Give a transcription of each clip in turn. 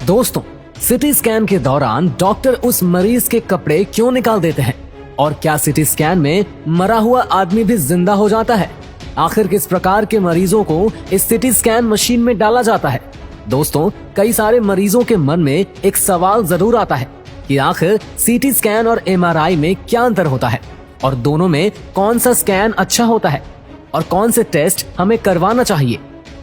दोस्तों, CT scan के दौरान डॉक्टर उस मरीज के कपड़े क्यों निकाल देते हैं और क्या सिटी स्कैन में मरा हुआ आदमी भी जिंदा हो जाता है? आखिर किस प्रकार के मरीजों को इस सिटी स्कैन मशीन में डाला जाता है? दोस्तों, कई सारे मरीजों के मन में एक सवाल जरूर आता है कि आखिर सीटी स्कैन और एमआरआई में क्या अंतर होता है और दोनों में कौन सा स्कैन अच्छा होता है और कौन से टेस्ट हमें करवाना चाहिए।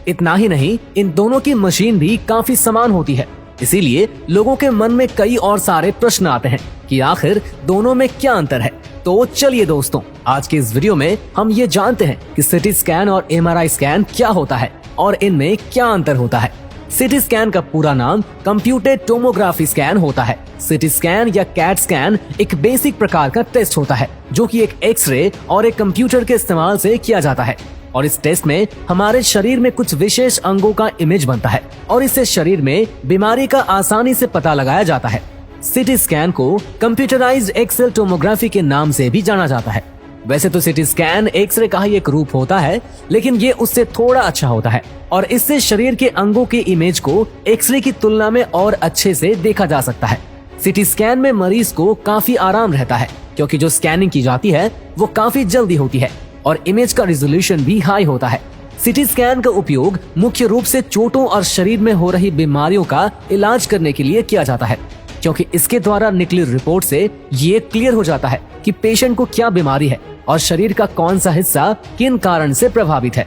इतना ही नहीं, इन दोनों की मशीन भी काफी समान होती है, इसीलिए लोगों के मन में कई और सारे प्रश्न आते हैं कि आखिर दोनों में क्या अंतर है। तो चलिए दोस्तों, आज के इस वीडियो में हम ये जानते हैं कि सिटी स्कैन और एमआरआई स्कैन क्या होता है और इनमें क्या अंतर होता है। सिटी स्कैन का पूरा नाम कंप्यूटेड टोमोग्राफी स्कैन होता है। सिटी स्कैन या कैट स्कैन एक बेसिक प्रकार का टेस्ट होता है जो कि एक एक्सरे और एक कंप्यूटर के इस्तेमाल से किया जाता है और इस टेस्ट में हमारे शरीर में कुछ विशेष अंगों का इमेज बनता है और इससे शरीर में बीमारी का आसानी से पता लगाया जाता है। सिटी स्कैन को कंप्यूटराइज्ड एक्सेल टोमोग्राफी के नाम से भी जाना जाता है। वैसे तो सिटी स्कैन एक्सरे का ही एक रूप होता है, लेकिन ये उससे थोड़ा अच्छा होता है और इससे शरीर के अंगों के इमेज को एक्सरे की तुलना में और अच्छे से देखा जा सकता है। सिटी स्कैन में मरीज को काफी आराम रहता है क्योंकि जो स्कैनिंग की जाती है वो काफी जल्दी होती है और इमेज का रिजोल्यूशन भी हाई होता है। सिटी स्कैन का उपयोग मुख्य रूप से चोटों और शरीर में हो रही बीमारियों का इलाज करने के लिए किया जाता है, क्योंकि इसके द्वारा निकली रिपोर्ट से ये क्लियर हो जाता है कि पेशेंट को क्या बीमारी है और शरीर का कौन सा हिस्सा किन कारण से प्रभावित है।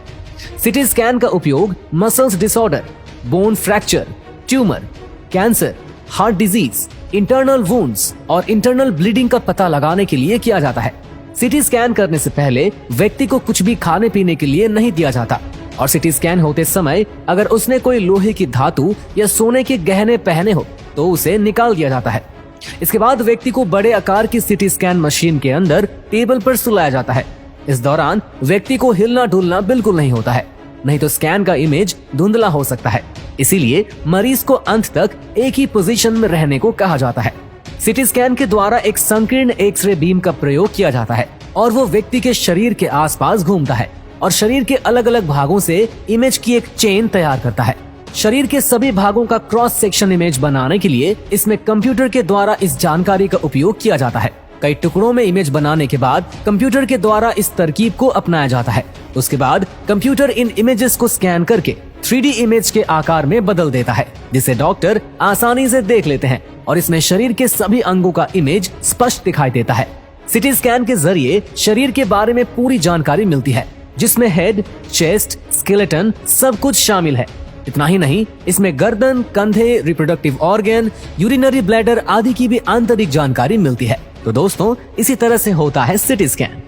सिटी स्कैन का उपयोग muscles disorder, bone fracture, tumour, cancer, heart disease, internal wounds और इंटरनल ब्लीडिंग का पता लगाने के लिए किया जाता है। सिटी स्कैन करने से पहले व्यक्ति को कुछ भी खाने पीने के लिए नहीं दिया जाता और सिटी स्कैन होते समय अगर उसने कोई लोहे की धातु या सोने के गहने पहने हो तो उसे निकाल दिया जाता है। इसके बाद व्यक्ति को बड़े आकार की सिटी स्कैन मशीन के अंदर टेबल पर सुलाया जाता है। इस दौरान व्यक्ति को हिलना डुलना बिल्कुल नहीं होता है, नहीं तो स्कैन का इमेज धुंधला हो सकता है। इसीलिए मरीज को अंत तक एक ही पोजीशन में रहने को कहा जाता है। सिटी स्कैन के द्वारा एक संकीर्ण एक्सरे बीम का प्रयोग किया जाता है और वो व्यक्ति के शरीर के आसपास घूमता है और शरीर के अलग अलग भागों से इमेज की एक चेन तैयार करता है। शरीर के सभी भागों का क्रॉस सेक्शन इमेज बनाने के लिए इसमें कंप्यूटर के द्वारा इस जानकारी का उपयोग किया जाता है। कई टुकड़ों में इमेज बनाने के बाद कंप्यूटर के द्वारा इस तरकीब को अपनाया जाता है। उसके बाद कंप्यूटर इन इमेजेस को स्कैन करके 3D इमेज के आकार में बदल देता है, जिसे डॉक्टर आसानी से देख लेते हैं और इसमें शरीर के सभी अंगों का इमेज स्पष्ट दिखाई देता है। सिटी स्कैन के जरिए शरीर के बारे में पूरी जानकारी मिलती है, जिसमें हेड, चेस्ट, स्केलेटन सब कुछ शामिल है। इतना ही नहीं, इसमें गर्दन, कंधे, रिप्रोडक्टिव ऑर्गन, यूरिनरी ब्लैडर आदि की भी आंतरिक जानकारी मिलती है। तो दोस्तों, इसी तरह से होता है सिटी स्कैन।